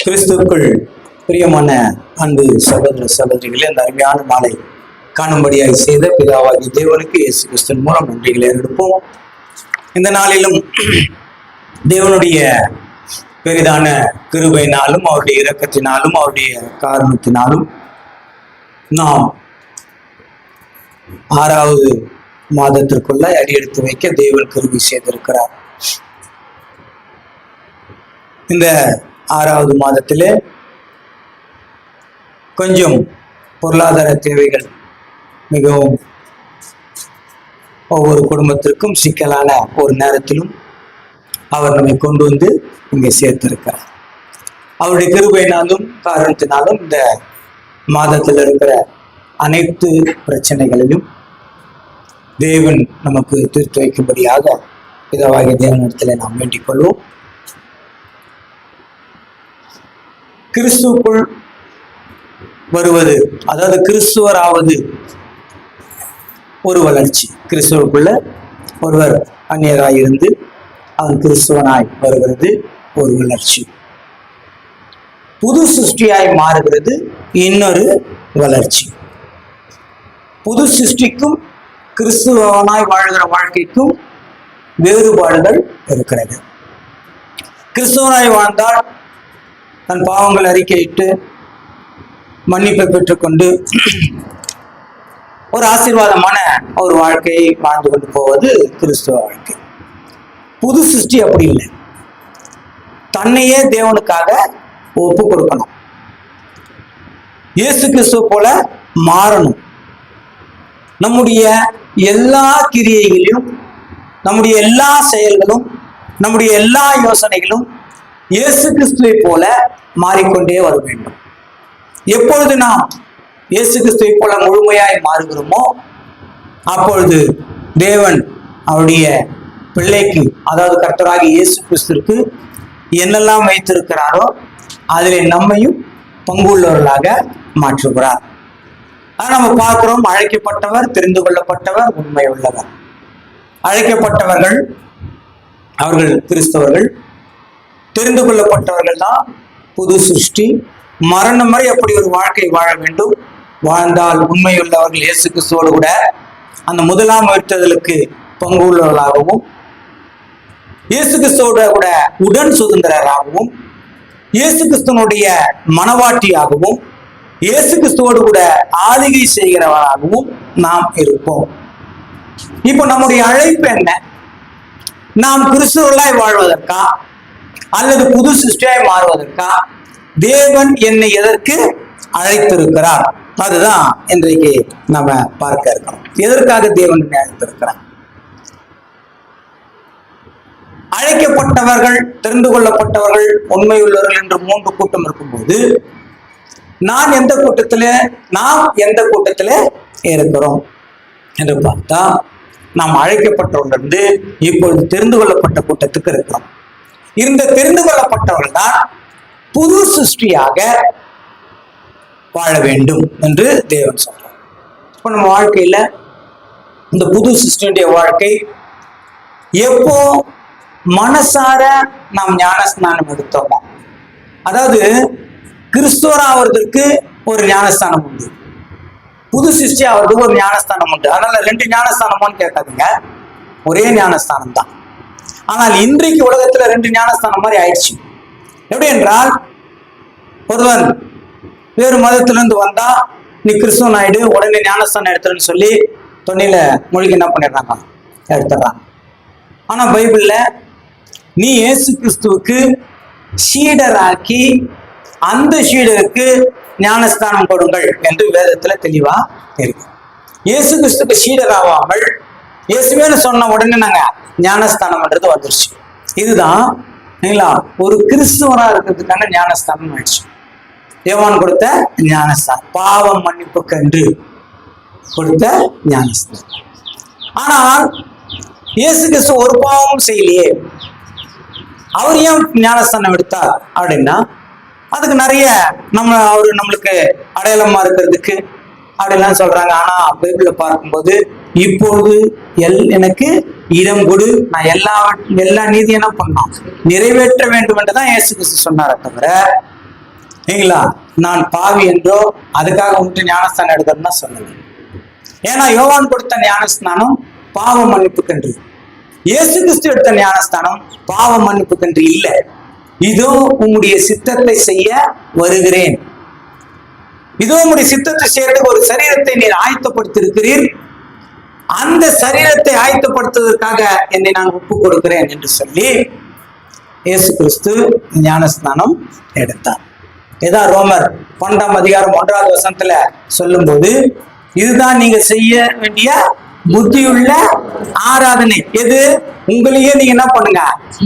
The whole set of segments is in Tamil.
கிறிஸ்துவுக்குள் பிரியமான அன்பு சகோதர சகோதரிகளே, அந்த அருமையான மாலை காணும்படியாக செய்த பிதாவாகிய தேவனுக்கு இயேசு கிறிஸ்துவின் மூலம் நன்றிகளை எடுப்போம். இந்த நாளிலும் தேவனுடைய பெரிதான கிருபையினாலும் அவருடைய இரக்கத்தினாலும் அவருடைய காரணத்தினாலும் நாம் 6வது மாதத்திற்குள்ள அடியெடுத்து வைக்க தேவன் கிருபை செய்திருக்கிறார். இந்த 6வது மாதத்திலே கொஞ்சம் பொருளாதார தேவைகள் மிகவும் ஒவ்வொரு குடும்பத்திற்கும் சிக்கலான ஒரு நேரத்திலும் அவர் நம்மை கொண்டு வந்து இங்கே சேர்த்திருக்கிறார். அவருடைய கிருபையினாலும் காரணத்தினாலும் இந்த மாதத்தில் இருக்கிற அனைத்து பிரச்சனைகளையும் தேவன் நமக்கு தீர்த்து வைக்கும்படியாக பிதாவாகிய தேவனிடத்தில் நாம் வேண்டிக் கொள்வோம். கிறிஸ்துவுக்குள் வருவது, அதாவது கிறிஸ்துவராவது ஒரு வளர்ச்சி. கிறிஸ்துவுக்குள்ள ஒருவர் அந்நியராயிருந்து அவன் கிறிஸ்துவனாய் வருகிறது ஒரு வளர்ச்சி. புது சிருஷ்டியாய் மாறுகிறது இன்னொரு வளர்ச்சி. புது சிருஷ்டிக்கும் கிறிஸ்துவனாய் வாழ்கிற வாழ்க்கைக்கும் வேறுபாடுகள் இருக்கிறது. கிறிஸ்துவனாய் வாழ்ந்தால் தன் பாவங்கள் அறிக்கையிட்டு மன்னிப்பை பெற்றுக்கொண்டு ஒரு ஆசீர்வாதமான ஒரு வாழ்க்கையை வாழ்ந்து கொண்டு போவது கிறிஸ்துவ வாழ்க்கை. புது சிருஷ்டி அப்படி இல்லை. தன்னையே தேவனுக்காக ஒப்பு கொடுக்கணும். இயேசு கிறிஸ்துவ போல மாறணும். நம்முடைய எல்லா கிரியைகளையும், நம்முடைய எல்லா செயல்களும், நம்முடைய எல்லா யோசனைகளும் இயேசு கிறிஸ்துவை போல மாறிக்கொண்டே வர வேண்டும். எப்பொழுது நாம் இயேசு கிறிஸ்துவை போல முழுமையாய் மாறுகிறோமோ அப்பொழுது தேவன் அவருடைய பிள்ளைக்கு, அதாவது கர்த்தராகிய இயேசு கிறிஸ்துவுக்கு என்னெல்லாம் வைத்திருக்கிறாரோ அதிலே நம்மையும் பங்குள்ளவர்களாக மாற்றுகிறார். ஆனால் நம்ம பார்க்கிறோம், அழைக்கப்பட்டவர், தெரிந்து கொள்ளப்பட்டவர், உண்மை உள்ளவர். அழைக்கப்பட்டவர்கள் அவர்கள் கிறிஸ்தவர்கள், தெரிந்து கொள்ளப்பட்டவர்கள் தான் புது சிருஷ்டி. மரணம் வரை அப்படி ஒரு வாழ்க்கை வாழ வேண்டும். வாழ்ந்தால் உண்மையுள்ளவர்கள் இயேசு கிறிஸ்துவோடு கூட அந்த முதலாம் உயிர்த்தெழுதலுக்கு பங்கு உள்ளவர்களாகவும், இயேசு கிறிஸ்துவோட கூட உடன் சுதந்திரராகவும், இயேசு கிறிஸ்துவனுடைய மனவாட்டியாகவும், இயேசு கிறிஸ்துவோடு கூட ஆளுகை செய்கிறவராகவும் நாம் இருப்போம். இப்போ நம்முடைய அழைப்பு என்ன? நாம் கிறிஸ்துவர்களாய் வாழ்வதற்கா அல்லது புது சிருஷ்டியாய் மாறுவதற்கா தேவன் என்னை எதற்கு அழைத்திருக்கிறார்? அதுதான் இன்றைக்கு நம்ம பார்க்க இருக்கிறோம். எதற்காக தேவன் என்னை அழைத்திருக்கிறார்? அழைக்கப்பட்டவர்கள், தெரிந்து கொள்ளப்பட்டவர்கள், உண்மையுள்ளவர்கள் என்று 3 கூட்டம் இருக்கும்போது நாம் எந்த கூட்டத்தில இருக்கிறோம் என்று பார்த்தா, நாம் அழைக்கப்பட்டவர்கள் இப்பொழுது தெரிந்து கொள்ளப்பட்ட கூட்டத்துக்கு இருக்கிறோம். இந்த தெரிந்து கொள்ளப்பட்டவர்கள் தான் புது சிருஷ்டியாக வாழ வேண்டும் என்று தேவன் சொல்றார். இப்போ நம்ம வாழ்க்கையில இந்த புது சிருஷ்டியுடைய வாழ்க்கை எப்போ மனசார நாம் ஞானஸ்நானம் எடுத்தோமோ, அதாவது கிறிஸ்துவராவதற்கு ஒரு ஞானஸ்தானம் உண்டு, புது சிருஷ்டி ஆவதுக்கு ஒரு ஞானஸ்தானம் உண்டு. அதனால 2 ஞானஸ்தானமான்னு கேட்காதீங்க, ஒரே ஞானஸ்தானம் தான். ஆனால் இன்றைக்கு உலகத்துல 2 ஞானஸ்தானம் மாதிரி ஆயிடுச்சு. எப்படி என்றால், ஒருவன் வேறு மதத்திலிருந்து வந்தா நீ கிறிஸ்துவன் ஆயிடு, உடனே ஞானஸ்தானம் எடுத்துன்னு சொல்லி தொன்னில மொழிக்கு என்ன பண்ணிடுறாங்க, எடுத்துடுறாங்க. ஆனா பைபிள்ல நீ இயேசு கிறிஸ்துவுக்கு சீடராக்கி அந்த சீடருக்கு ஞானஸ்தானம் கொடுங்கள் என்று வேதத்துல தெளிவா இருக்கு. இயேசு கிறிஸ்துக்கு சீடராகாமல் இயேசுவேன்னு சொன்ன உடனே நாங்க ஞானஸ்தானம்ன்றது வந்துருச்சு. இதுதான் ஒரு கிறிஸ்துவரா இருக்கிறதுக்கான ஞானஸ்தானம் ஆயிடுச்சு. யோவான் கொடுத்த ஞானஸ்தானம், பாவம் மன்னிப்புக்கு என்று கொடுத்த ஞானஸ்தானம். ஆனால் இயேசு கிறிஸ்து ஒரு பாவமும் செய்யலையே, அவர் ஏன் ஞானஸ்தானம் எடுத்தார் அப்படின்னா, அதுக்கு நிறைய நம்மளுக்கு அடையாளமா இருக்கிறதுக்கு அப்படிலாம் சொல்றாங்க. ஆனா பைபிள்ல பார்க்கும்போது இப்பொழுது எனக்கு இடம் கொடு, நான் எல்லா நீதியும் என்ன பண்ணோம், நிறைவேற்ற வேண்டும் என்றுதான் இயேசு கிறிஸ்து சொன்னாரே தவிர இல்லைங்களா? நான் பாவி என்றோ அதுக்காக வந்துட்டு ஞானஸ்தானம் எடுக்கிறேன்னா சொல்லலை. ஏன்னா யோவான் கொடுத்த ஞானஸ்தானம் பாவ மன்னிப்புக்கென்று, இயேசு கிறிஸ்து எடுத்த ஞானஸ்தானம் பாவ மன்னிப்புக்கென்று இல்லை. இதோ உங்களுடைய சித்தத்தை செய்ய வருகிறேன், இதோ உங்களுடைய சித்தத்தை செய்யறதுக்கு ஒரு சரீரத்தை நீர் ஆயத்தப்படுத்தியிருக்கிறீர், அந்த சரீரத்தை ஆயத்தப்படுத்துவதற்காக என்னை நான் ஒப்பு கொடுக்கிறேன் என்று சொல்லி இயேசு கிறிஸ்து ஞானஸ்நானம் எடுத்தார். ஏதான் ரோமர் 12:1 சொல்லும் போது, இதுதான் நீங்க செய்ய வேண்டிய புத்தியுள்ள ஆராதனை. எது? உங்களையே நீங்க என்ன பண்ணுங்க,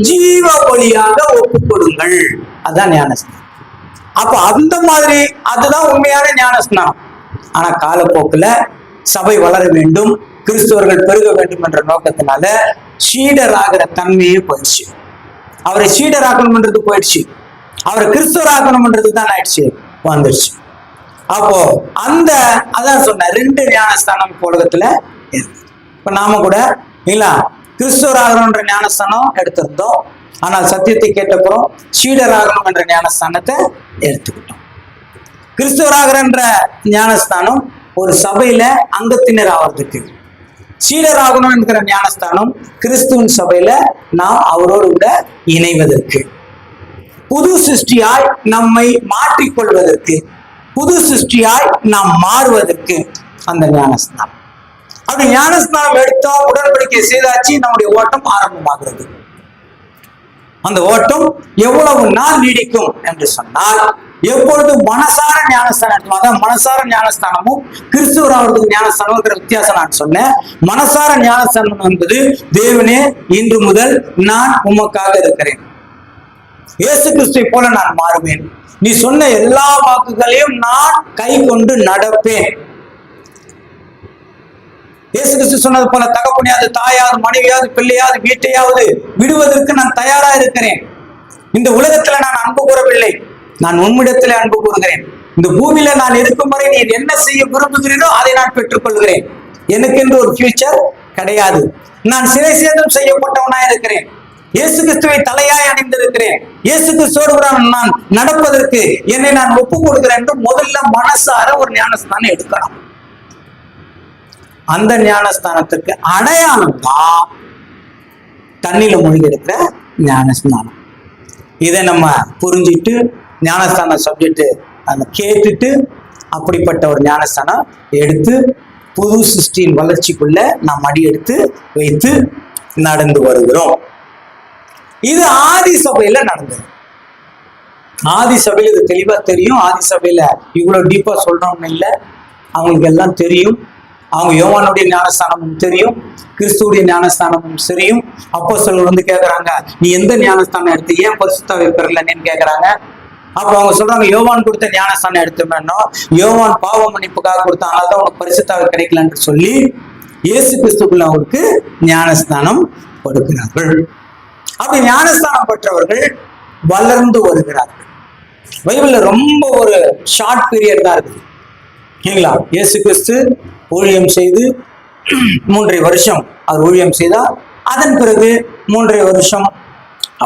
ஜீவ பலியாக ஒப்பு கொடுங்கள். அதான் ஞானஸ்நானம். அப்ப அந்த மாதிரி அதுதான் உண்மையான ஞானஸ்நானம். ஆனா காலப்போக்குல சபை வளர வேண்டும், கிறிஸ்தவர்கள் பெருக வேண்டும் என்ற நோக்கத்தினால சீடராகிற தன்மையே போயிடுச்சு. அவரை சீடராக்கணும்ன்றது போயிடுச்சு, அவரை கிறிஸ்தவராக்கணும்ன்றது தான் ஆயிடுச்சு, வந்துடுச்சு. அப்போ அதான் சொன்ன 2 ஞானஸ்தானம் உலகத்துல இருக்கு. இப்ப நாம கூட இல்ல கிறிஸ்தவராகணும்ன்ற ஞானஸ்தானம் எடுத்திருந்தோம், ஆனால் சத்தியத்தை கேட்டப்புறம் சீடராகணும் என்ற ஞானஸ்தானத்தை எடுத்துக்கிட்டோம். கிறிஸ்தவராகிற ஞானஸ்தானம் ஒரு சபையில அங்கத்தினர் ஆவறதுக்கு, சீடராகணும் என்கிற ஞானஸ்தானம் கிறிஸ்துவின் சபையில நாம் அவரோடு கூட இணைவதற்கு, புது சிருஷ்டியாய் நம்மை மாற்றிக்கொள்வதற்கு, புது சிருஷ்டியாய் நாம் மாறுவதற்கு அந்த ஞானஸ்தானம். அப்படி ஞானஸ்தானம் எடுத்தோம், உடன்படிக்கை செய்தாச்சு, நம்முடைய ஓட்டம் ஆரம்பமாகிறது. அந்த ஓட்டம் எவ்வளவு நாள் நீடிக்கும் என்று சொன்னால், எப்பொழுது மனசார ஞானஸ்தானம் எடுத்தோம். அதான் மனசார ஞானஸ்தானமும் கிறிஸ்துவராவதுக்கு ஞானஸ்தானம் வித்தியாசம் நான் சொன்னேன். மனசார ஞானஸ்தானம் என்பது, தேவனே இன்று முதல் நான் உமக்காக இருக்கிறேன், இயேசு கிறிஸ்துவை போல நான் மாறுவேன், நீ சொன்ன எல்லா வாக்குகளையும் நான் கை கொண்டு நடப்பேன். இயேசு கிறிஸ்து சொன்னது போல, தகப்பனையாவது, தாயாவது, மனைவியாவது, பிள்ளையாவது, வீட்டையாவது விடுவதற்கு நான் தயாரா இருக்கிறேன். இந்த உலகத்துல நான் அன்பு கூறவில்லை, நான் உன்னிடத்திலே அன்பு கூறுகிறேன். இந்த பூமியில நான் இருக்கும் வரை நீர் என்ன செய்ய விரும்புகிறீரோ அதை நான் பெற்றுக்கொள்கிறேன். எனக்கு என்று ஒரு ஃபியூச்சர் கிடையாது. நான் சிறை சேதம் செய்யப்பட்டவனா இருக்கிறேன், இயேசு கிறிஸ்துவை தலையாய் அணிந்திருக்கிறேன், இயேசு கிறிஸ்துவோடு நான் நடப்பதற்கு என்னை நான் ஒப்பு கொடுக்கிறேன் என்று முதல்ல மனசார ஒரு ஞானஸ்தானம் எடுக்கணும். அந்த ஞானஸ்தானத்துக்கு அடையாளம் தான் தண்ணியில மூழ்கி இருக்கிற ஞானஸ்நானம். இதை நம்ம புரிஞ்சிட்டு ஞானஸ்தான சப்ஜெக்ட் அதை கேட்டுட்டு அப்படிப்பட்ட ஒரு ஞானஸ்தானம் எடுத்து புது சிருஷ்டியின் வளர்ச்சிக்குள்ள நாம் அடி எடுத்து வைத்து நடந்து வருகிறோம். இது ஆதி சபையில நடந்தது. ஆதி சபையில இது தெளிவா தெரியும். ஆதி சபையில இவ்வளவு டீப்பா சொல்றோம்னு இல்லை, அவங்களுக்கு எல்லாம் தெரியும். அவங்க யோவானுடைய ஞானஸ்தானமும் தெரியும், கிறிஸ்துவுடைய ஞானஸ்தானமும் தெரியும். அப்போஸ்தலர்கள் வந்து கேட்கறாங்க, நீ எந்த ஞானஸ்தானம் எடுத்து, ஏன் பரிசுத்த ஆவியை பெறலன்னு கேட்கறாங்க. அப்போ அவங்க சொல்றாங்க, யோவான் கொடுத்த ஞானஸ்தானம் எடுத்துட்டோம்னா, யோவான் பாவ மன்னிப்புக்காக கொடுத்தாங்க, தான் உனக்கு பரிசுத்த ஆவி கிடைக்கலன்னு சொல்லி இயேசு கிறிஸ்துக்குள்ள அவருக்கு ஞானஸ்தானம் கொடுக்கிறார்கள். அப்படி ஞானஸ்தானம் பெற்றவர்கள் வளர்ந்து வருகிறார்கள். பைபிள்ல ரொம்ப ஒரு ஷார்ட் பீரியட் தான் இருக்குது இல்லைங்களா? இயேசு கிறிஸ்து ஊழியம் செய்து 3.5 வருஷம் அவர் ஊழியம் செய்தார். அதன் பிறகு 3.5 வருஷம்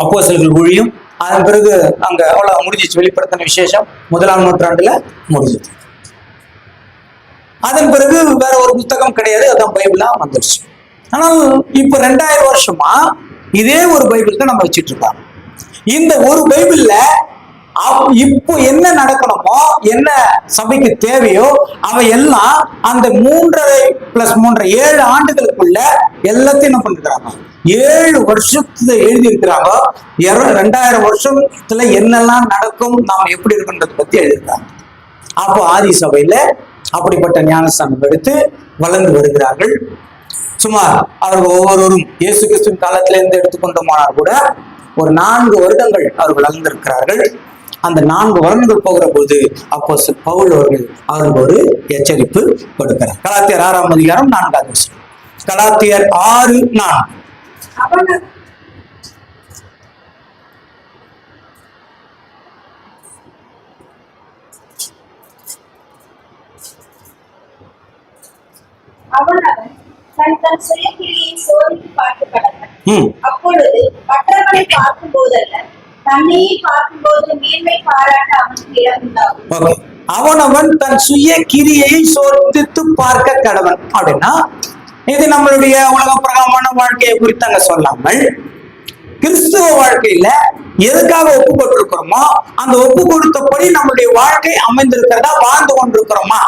அப்போஸ்தலர்கள் ஊழியம். அதன் பிறகு அங்க அவ்வளவு முடிஞ்சிச்சு. வெளிப்படுத்தின விசேஷம் 1ஆம் நூற்றாண்டுல முடிஞ்சது. அதன் பிறகு வேற ஒரு புத்தகம் கிடையாது, அதான் பைபிளா வந்துருச்சு. ஆனால் இப்ப 2000 வருஷமா இதே ஒரு பைபிள் தான் நம்ம வச்சுட்டு இருக்கோம். இந்த ஒரு பைபிள்ல இப்போ என்ன நடக்கணுமோ, என்ன சபைக்கு தேவையோ அவை எல்லாம் அந்த 3.5 + 3 7 ஆண்டுகளுக்குள்ள எல்லாத்தையும் என்ன பண்ணிருக்கிறாங்க, 7 வருஷத்துல எழுதி இருக்கிறாங்க. 2000 வருஷத்துல என்னெல்லாம் நடக்கும், நாம் எப்படி இருக்குன்றதை பத்தி எழுதியிருக்காங்க. அப்போ ஆதி சபையில அப்படிப்பட்ட ஞானஸ்தானம் எடுத்து வளர்ந்து வருகிறார்கள். சுமார் அவர்கள் ஒவ்வொருவரும் இயேசு கிறிஸ்துவின் காலத்திலிருந்து எடுத்துக்கொண்டோமானால் கூட ஒரு 4 வருடங்கள் அவர்கள் வளர்ந்திருக்கிறார்கள். அந்த 4 வருடங்கள் போகிற போது அப்போஸ்தலர் பவுல் அவர்கள் ஒரு எச்சரிப்பு கொடுக்கிறார். கலாத்தியர் 6ஆம் அதிகாரம் 4ஆவது வசனம். கலாத்தியர் 6:4. தன் சுயக்கிரியை சோதித்து பார்த்து கடந்தன். அப்பொழுது மற்றவனை பார்க்கும் போதல்ல, தன்னையே பார்க்கும்போது மேன்மை பாராட்ட அவனுக்கு இடமுண்டாகும். ஓகே, அவனவன் தன் சுய கிரியை சோதித்து பார்க்க கடவன் அப்படின்னா, இது நம்மளுடைய உலக பிரகாரமான வாழ்க்கையை குறித்து அங்க சொல்லாமல் கிறிஸ்துவ வாழ்க்கையில எதுக்காக ஒப்பு கொண்டிருக்கிறோமோ அந்த ஒப்பு கொடுத்தபடி நம்மளுடைய வாழ்க்கை அமைந்திருக்கிறதா, வாழ்ந்து கொண்டிருக்கிறோமா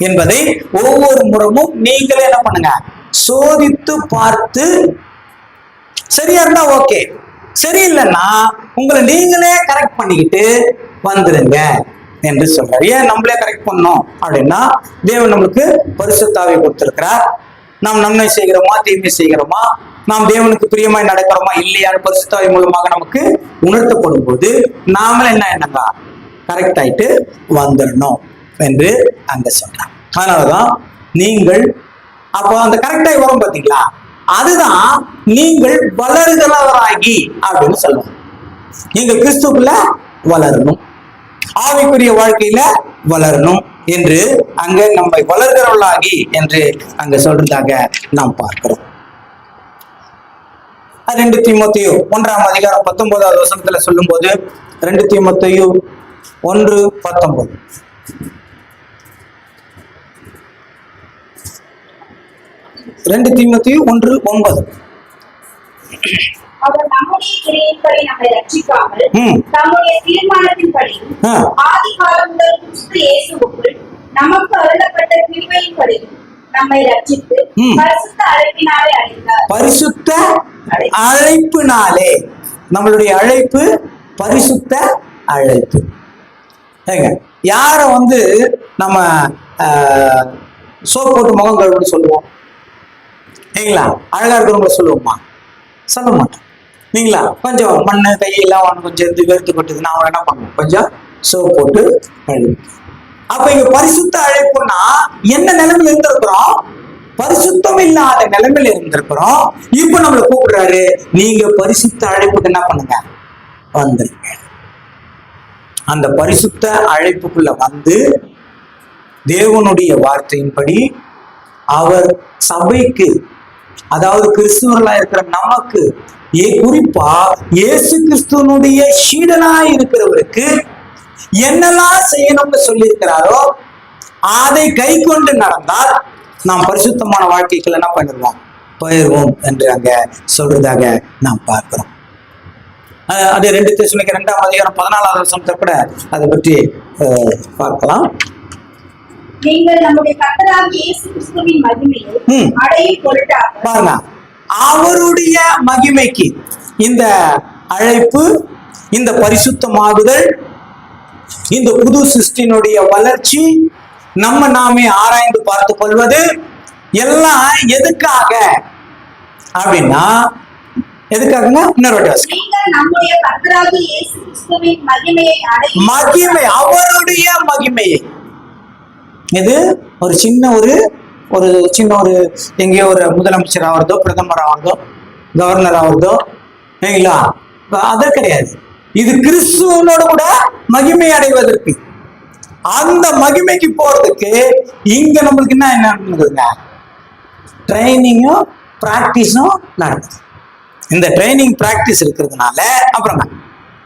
என்பதை ஒவ்வொரு முறமும் நீங்களே என்ன பண்ணுங்க, சோதித்து பார்த்து சரியா இருந்தா ஓகே, சரியில்லைன்னா உங்களை நீங்களே கரெக்ட் பண்ணிக்கிட்டு வந்துருங்க என்று சொல்றாரு. ஏன் நம்மளே கரெக்ட் பண்ணோம் அப்படின்னா, தேவன் நம்மளுக்கு பரிசுத்தாவை கொடுத்திருக்கிறார். நாம் நன்மை செய்கிறோமா தீமை செய்கிறோமா, நாம் தேவனுக்கு பிரியமாய் நடக்கிறோமா இல்லையான்னு பரிசுத்தாவை மூலமாக நமக்கு உணர்த்தப்படும் போது நாமளே என்னங்க கரெக்ட் ஆயிட்டு வந்துடணும் என்று அங்க சொல்றாங்க. அதனாலதான் நீங்கள் அப்போ அந்த கரெக்டாய் வரும் பாத்தீங்களா, அதுதான் நீங்கள் வளருகிறவராகி அப்படின்னு சொல்லுவோம். நீங்க கிறிஸ்துக்குள்ள வளரணும், ஆவிக்குரிய வாழ்க்கையில வளரணும் என்று அங்க நம்மை வளர்கிறவர்களாகி என்று அங்க சொல்றதாக நாம் பார்க்கிறோம். 2 தீமோத்தேயு 1ஆம் அதிகாரம் 19வது வசனத்துல சொல்லும் போது 2 தீமோத்தேயு 1:19 2 தீமோத்தேயு 1:9 அவர் நம்முடைய கிரியையின்படி நம்மை ரட்சிக்காமல் தம்முடைய தீர்மானத்தின்படி ஆதி காலம் முதல் கிறிஸ்து இயேசுவுக்குள் நமக்கு அருளப்பட்ட கிருபையின்படி நம்மை ரட்சித்து பரிசுத்த அழைப்பினாலே அழைத்தார். பரிசுத்த அழைப்பினாலே, நம்மளுடைய அழைப்பு பரிசுத்த அழைப்பு. யார நம்ம சோப் போட்டு முகம் கழுவுன்னு சொல்லுவோம் இல்லைங்களா? அழகா இருக்கிறவங்கள சொல்லுவோமா? சொல்ல மாட்டோம் இல்லைங்களா? கொஞ்சம் மண்ணு கையெல்லாம் கொஞ்சம் இருந்து வெறுத்து கொட்டுதுன்னா அவங்க என்ன பண்ணுவோம், கொஞ்சம் சோப் போட்டு கழுவி. அப்ப இங்க பரிசுத்த அழைப்புன்னா என்ன நிலைமையில இருந்திருக்கிறோம்? பரிசுத்தம் இல்லாத நிலைமையில இருந்திருக்கிறோம். இப்ப நம்மளை கூப்பிடுறாரு, நீங்க பரிசுத்த அழைப்புக்கு என்ன பண்ணுங்க, வந்துருங்க. அந்த பரிசுத்த அழைப்புக்குள்ள வந்து தேவனுடைய வார்த்தையின்படி அவர் சபைக்கு, அதாவது கிறிஸ்துவர்களா இருக்கிற நமக்கு, குறிப்பா இயேசு கிறிஸ்துவனுடைய சீடனாய் இருக்கிறவருக்கு என்னெல்லாம் செய்யணும்னு சொல்லி இருக்கிறாரோ அதை கை கொண்டு நடந்தால் நாம் பரிசுத்தமான வாழ்க்கைக்குள்ள என்ன பண்ணிடுவோம், போயிடுவோம் என்று அங்க சொல்றதாக நாம் பார்க்கிறோம். அது 2 தெசலோனிக்கேயர் 2ஆம் அதிகாரம் 14வது வசனத்தை கூட அதை பற்றி பார்க்கலாம். நீங்கள் நம்முடைய கர்த்தராகிய இயேசு கிறிஸ்துவின் மகிமையை அடையும் பொருட்டாக, பாருங்க, அவருடைய மகிமைக்கு இந்த அழைப்பு, இந்த பரிசுத்தமாகுதல், இந்த புது சிருஷ்டியினுடைய வளர்ச்சி, நம்ம நாமே ஆராய்ந்து பார்த்து கொள்வது எல்லாம் எதுக்காக அப்படின்னா, எதுக்காகங்க? நீங்கள் நம்முடைய கர்த்தராகிய இயேசு கிறிஸ்துவின் மகிமையை அடையும், மகிமை, அவருடைய மகிமையை. இது ஒரு சின்ன எங்கேயோ ஒரு முதலமைச்சர் ஆகிறதோ, பிரதமர் ஆகிறதோ, கவர்னர் ஆகிறதோ இல்லைங்களா, அது கிடையாது. இது கிறிஸ்துவனோட கூட மகிமை அடைவதற்கு, அந்த மகிமைக்கு போறதுக்கு இங்க நம்மளுக்கு என்ன நடக்குதுங்க, ட்ரைனிங்கும் பிராக்டிஸும் நடக்குது. இந்த ட்ரைனிங் பிராக்டிஸ் இருக்கிறதுனால அப்புறம்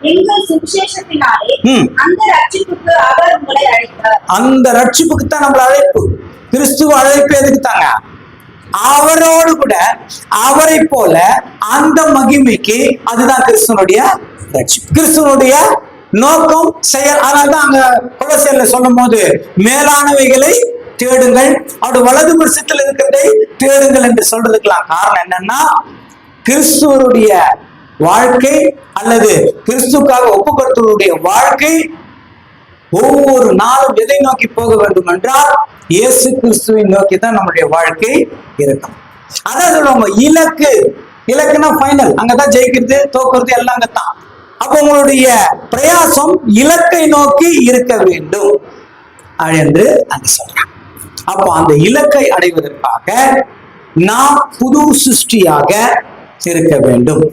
எங்கள் சுவிசேஷத்தினாலே அந்த ரட்சிப்புக்கு அவர் உங்களை அழைத்தார். அந்த ரட்சிப்புக்கு தான் நம்மள அழைப்பு. கிறிஸ்துவ அழைப்பு எதுக்கு தாங்க? அவரோடு கூட அவரை போல அந்த மகிமைக்கு, அதுதான் கிறிஸ்துவனுடைய ரட்சிப்பு, கிறிஸ்துவனுடைய நோக்கம், செயல். அதனால்தான் அங்க கொலோசியர்ல சொல்லும் போது மேலானவைகளை தேடுங்கள், அவருடைய வலது பரிசத்தில் இருக்கிறதை தேடுங்கள் என்று சொல்றதுக்கெல்லாம் காரணம் என்னன்னா, கிறிஸ்துவருடைய வாழ்க்கை அல்லது கிறிஸ்துக்காக ஒப்புக்கொடுத்தவருடைய வாழ்க்கை ஒவ்வொரு நாளும் எதை நோக்கி போக வேண்டும் என்றால் இயேசு கிறிஸ்துவை நோக்கி தான் நம்முடைய வாழ்க்கை இருக்கும். அதான் சொல்லுவாங்க, இலக்குன்னா ஃபைனல், அங்கதான் ஜெயிக்கிறது தோக்குறது எல்லாம் அங்கத்தான். அப்ப உங்களுடைய பிரயாசம் இலக்கை நோக்கி இருக்க வேண்டும் என்று அங்க சொல்றாங்க. அப்ப அந்த இலக்கை அடைவதற்காக நாம் புது சிருஷ்டியாக இருக்க வேண்டும்.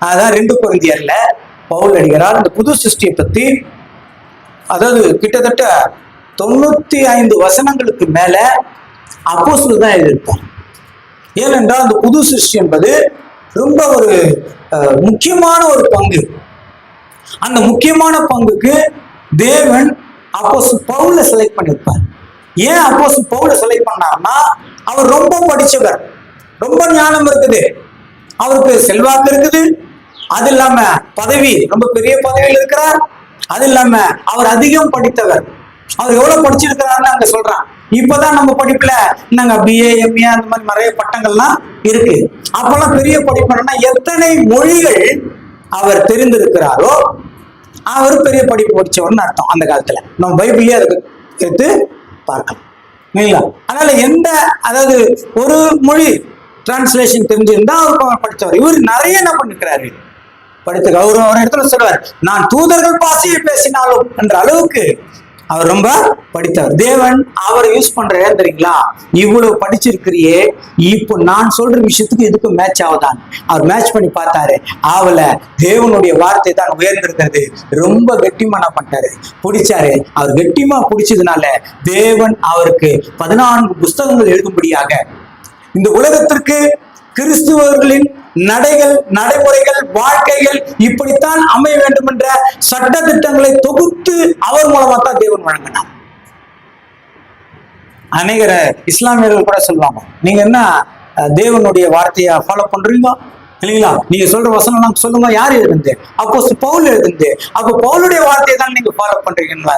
அதான் 2 கொரிந்தியர்ல பவுல் அடிகளார் இந்த புது சிருஷ்டியை பத்தி, அதாவது கிட்டத்தட்ட 95 வசனங்களுக்கு மேல அப்போஸ்தலர் தான் எழுதியிருப்பார். ஏனென்றால் அந்த புது சிருஷ்டி என்பது ரொம்ப ஒரு முக்கியமான ஒரு பங்கு. அந்த முக்கியமான பங்குக்கு தேவன் அப்போஸ்தலன் பவுலை செலக்ட் பண்ணிருப்பார். ஏன் அப்போஸ்தலன் பவுலை செலக்ட் பண்ணார்னா, அவர் ரொம்ப படிச்சவர், ரொம்ப ஞானம் இருக்குது, அவருக்கு செல்வாக்கு இருக்குது, அது இல்லாம பதவி, ரொம்ப பெரிய பதவியில் இருக்கிறார், அது இல்லாம அவர் அதிகம் படித்தவர். அவர் எவ்வளவு படிச்சிருக்கிறாருன்னு அங்க சொல்றான். இப்பதான் நம்ம படிப்புல நாங்க BA MA அந்த மாதிரி நிறைய பட்டங்கள்லாம் இருக்கு. அப்பெல்லாம் பெரிய படிப்புனா எத்தனை மொழிகள் அவர் தெரிந்திருக்கிறாரோ அவர் பெரிய படிப்பு படிச்சவர்னு அர்த்தம். அந்த காலத்துல நம்ம பைபிளே அதுக்கு எடுத்து பார்க்கலாம் இல்லைங்களா? அதனால அதாவது ஒரு மொழி டிரான்ஸ்லேஷன் தெரிஞ்சிருந்தா அவர் படித்தவர். இவர் நிறைய என்ன பண்ணிருக்கிறாரு, படித்து அவர் இடத்துல சொல்றாரு, நான் தூதர்கள் பாஷையை பேசினாலும் என்ற அளவுக்கு அவர் ரொம்ப படித்தவர். தேவன் அவரை யூஸ் பண்ற தெரியுங்களா, இவ்வளவு படிச்சிருக்கிறியே, இப்போ நான் சொல்ற விஷயத்துக்கு எதுக்கு மேட்ச் ஆகுதான் அவர் மேட்ச் பண்ணி பார்த்தாரு. அவளை தேவனுடைய வார்த்தை தான் உயர்ந்திருக்கிறது. ரொம்ப கெட்டிமா என்ன பண்ணிட்டாரு, பிடிச்சாரு. அவர் கெட்டிமா பிடிச்சதுனால தேவன் அவருக்கு 14 புஸ்தகங்கள் எழுதும்படியாக இந்த உலகத்திற்கு கிறிஸ்துவர்களின் நடைமுறைகள், வாழ்க்கைகள் இப்படித்தான் அமைய வேண்டும் என்ற சட்ட திட்டங்களை தொகுத்து அவர் மூலமா தான் தேவன் வழங்கினார். அநேகர் இஸ்லாமியர்கள் கூட சொல்லுவாங்க, நீங்க என்ன தேவனுடைய வார்த்தையை ஃபாலோ பண்றீங்க இல்லைங்களா, நீங்க சொல்ற வசனம் சொல்லுங்க, யார் எழுதுந்து? அப்போஸ்தலன் பவுல் எழுதுந்து. அப்ப பவுலுடைய வார்த்தையை தான் நீங்க ஃபாலோ பண்றீங்கன்னு.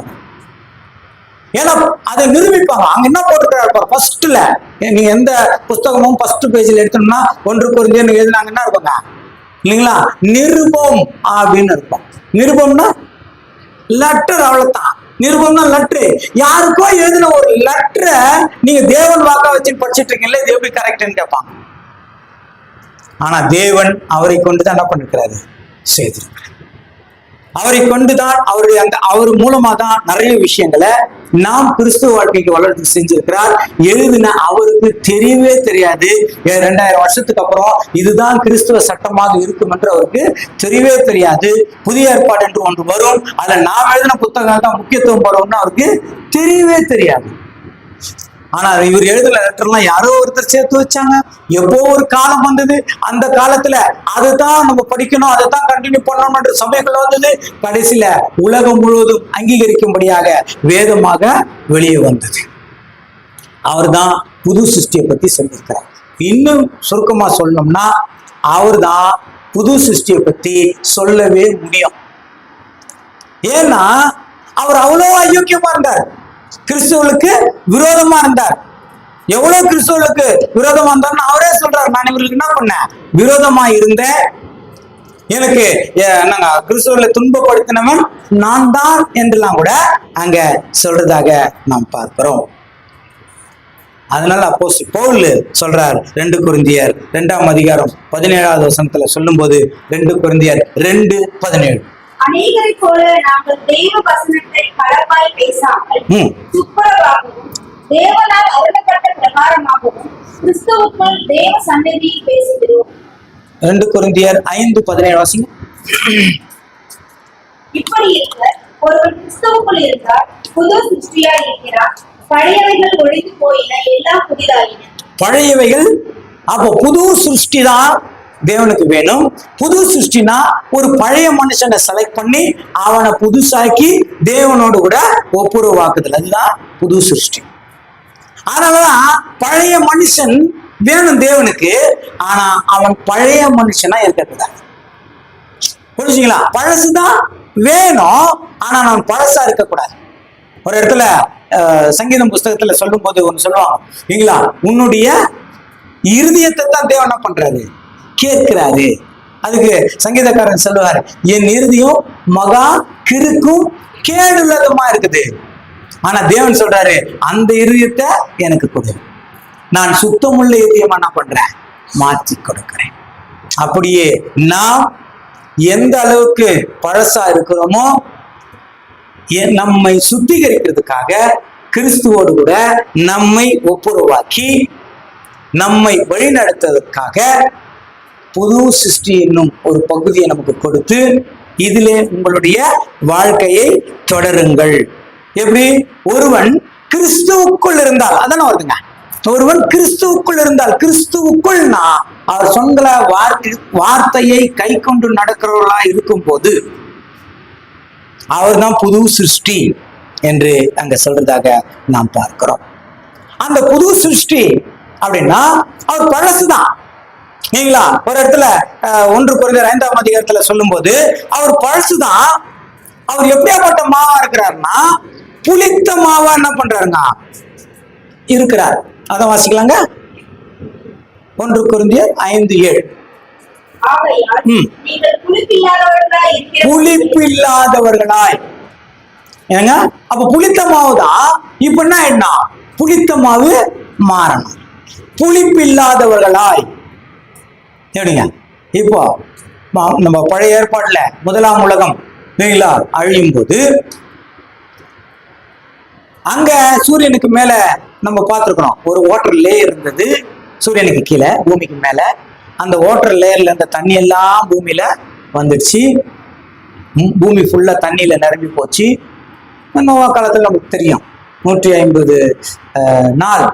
ஏன்னா அதை நிரூபிப்பாங்க. அங்க என்ன போட்டுக்கிறாரு ஃபர்ஸ்ட்ல, நீங்க எந்த புஸ்தகமும் ஃபர்ஸ்ட் பேஜ்ல எடுத்தோம்னா 1 கொரிந்தியர் எழுதினாங்க என்ன இருப்பாங்க இல்லைங்களா, நிருபம் அப்படின்னு இருப்போம். நிருபம்னா லெட்டர், அவ்வளவுதான். நிருபம்னா லெட்டர். யாருக்கோ எழுதின ஒரு லெட்டரை நீங்க தேவன் வாக்கா வச்சு படிச்சுட்டு இருக்கீங்களா, இது எப்படி கரெக்ட்னு கேட்பாங்க. ஆனா தேவன் அவரை கொண்டுதான் என்ன பண்ணிருக்கிறாரு, செய்திருக்கிறார். அவரை கொண்டுதான், அவர் மூலமா தான் நிறைய விஷயங்களை நாம் கிறிஸ்துவ வாழ்க்கைக்கு வளர்த்து செஞ்சிருக்கிறார். எழுதின அவருக்கு தெரியவே தெரியாது. 2000 வருஷத்துக்கு அப்புறம் இதுதான் கிறிஸ்துவ சட்டமாக இருக்கும் என்று அவருக்கு தெரியவே தெரியாது. புதிய ஏற்பாடு என்று ஒன்று வரும், அதுல நாம் எழுதின புத்தகம் தான் முக்கியத்துவம் படும்னு அவருக்கு தெரியவே தெரியாது. ஆனா இவர் எழுதுன லெட்டர்லாம் யாரோ ஒருத்தர் சேர்த்து வச்சாங்க. எப்போ ஒரு காலம் வந்தது, அந்த காலத்துல அதுதான் நம்ம படிக்கணும், அதை தான் கண்டினியூ பண்ணணும்ன்ற சமயங்கள் வந்தது. கடைசியில உலகம் முழுவதும் அங்கீகரிக்கும்படியாக வேதமாக வெளியே வந்தது. அவர் தான் புது சிருஷ்டியை பத்தி சொல்லியிருக்கிறார். இன்னும் சுருக்கமா சொல்லணும்னா அவர் தான் புது சிருஷ்டியை பத்தி சொல்லவே முடியும். ஏன்னா அவர் அவ்வளவு அயோக்கியமா இருந்தார், கிறிஸ்துவனுக்கு விரோதமா இருந்தார். எவ்வளவு கிறிஸ்துவனுக்கு விரோதமா இருந்தார்னு அவரே சொல்றாரு, நான் இவர்களுக்கு என்ன பண்ணேன், விரோதமா இருந்தேன், எனக்கு என்னங்க கிறிஸ்துவனை துன்பப்படுத்தினவன் நான் தான் என்றெல்லாம் கூட அங்க சொல்றதாக நாம் பார்க்கிறோம். அதனால அப்போஸ்தலன் பவுல் சொல்றார், 2 கொரிந்தியர் 2ஆம் அதிகாரம் 17வது வசனத்துல சொல்லும் போது, 2 கொரிந்தியர் 2:17, அநேகரை போல நாங்கள் தேவ வசனத்தை களவாய் பேசாமல் துப்புரவாகவும் தேவனால் அருளப்பட்ட பிரகாரமாகவும் கிறிஸ்துவுக்குள் தேவ சன்னதியில் பேசுகிறோம். 2 கொரிந்தியர் 5:17 வாசிங்க. இப்படி இருக்க ஒருவன் கிறிஸ்துவுக்குள் இருந்தால் புது சிருஷ்டியாய் இருக்கிறார், பழையவைகள் ஒழிந்து போயின, எல்லாம் புதிதாயின. பழையவைகள், அப்போ புது சிருஷ்டி தான் தேவனுக்கு வேணும். புது சிருஷ்டினா ஒரு பழைய மனுஷனை செலக்ட் பண்ணி அவனை புதுசாக்கி தேவனோடு கூட ஒப்புரவாக்குதல், அதுதான் புது சிருஷ்டி. அதனாலதான் பழைய மனுஷன் வேணும் தேவனுக்கு, ஆனா அவன் பழைய மனுஷனா இருக்கக்கூடாது. புரிஞ்சுங்களா? பழசுதான் வேணும், ஆனா அவன் பழசா இருக்கக்கூடாது. ஒரு இடத்துல சங்கீதம் புஸ்தகத்துல சொல்லும் போது ஒன்னு சொல்லுவாங்க இல்லைங்களா, உன்னுடைய இருதயத்தை தான் தேவன் என்ன பண்றாரு, கேட்கிறாரு. அதுக்கு சங்கீதக்காரன் சொல்லுவார், என் இருதயம் மகா கிறுக்கும் கேடுள்ளதுமா இருக்குது. ஆனா தேவன் சொல்றாரு, அந்த இருதயத்தை எனக்கு கொடு, நான் சுத்தமுள்ள இதயமா என்ன பண்றேன், மாற்றி கொடுக்கிறேன். அப்படியே நாம் எந்த அளவுக்கு பழசா இருக்கிறோமோ நம்மை சுத்திகரிக்கிறதுக்காக கிறிஸ்துவோடு கூட நம்மை ஒப்புரவாக்கி நம்மை வழிநடத்துவதற்காக புது சிருஷ்டி என்னும் ஒரு பகுதியை நமக்கு கொடுத்து இதிலே உங்களுடைய வாழ்க்கையை தொடருங்கள். எப்படி? ஒருவன் கிறிஸ்துவுக்குள் இருந்தால், அதான வருதுங்க, ஒருவன் கிறிஸ்துவுக்குள் இருந்தால், கிறிஸ்துவுக்குள்னா அவர் சொன்ன வார்த்தையை கை கொண்டு நடக்கிறவர்களா இருக்கும் போது அவர் தான் புது சிருஷ்டி என்று அங்க சொல்றதாக நாம் பார்க்கிறோம். அந்த புது சிருஷ்டி அப்படின்னா அவர் பழசுதான் இல்லைங்களா? ஒரு இடத்துல 1 கொரிந்தியர் 5ஆம் அதிகாரத்துல சொல்லும் போது அவர் பழசுதான். அவர் எப்படியாப்பட்ட மாவா இருக்கிறாருன்னா புளித்த மாவா என்ன பண்றாருங்க இருக்கிறார். அதான் வாசிக்கலாங்க. 1 கொரிந்தியர் 5:7. புளிப்பில்லாதவர்களாய் ஏங்க, அப்ப புளித்த மாவு தான் இப்ப என்ன புளித்த மாவு மாறணும். புளிப்பில்லாதவர்களாய் எப்படிங்க? இப்போ நம்ம பழைய ஏற்பாட்டுல 1ஆம் உலகம் அழியும் போது அங்க சூரியனுக்கு மேல நம்ம பார்த்திருக்கிறோம் ஒரு வாட்டர் லேயர் இருந்தது. சூரியனுக்கு கீழே பூமிக்கு மேல அந்த வாட்டர் லேயர்ல இருந்த தண்ணி எல்லாம் பூமியில வந்துடுச்சு. பூமி ஃபுல்லா தண்ணியில நிரம்பி போச்சு. நோவா காலத்துல நமக்கு தெரியும் 150 நாள்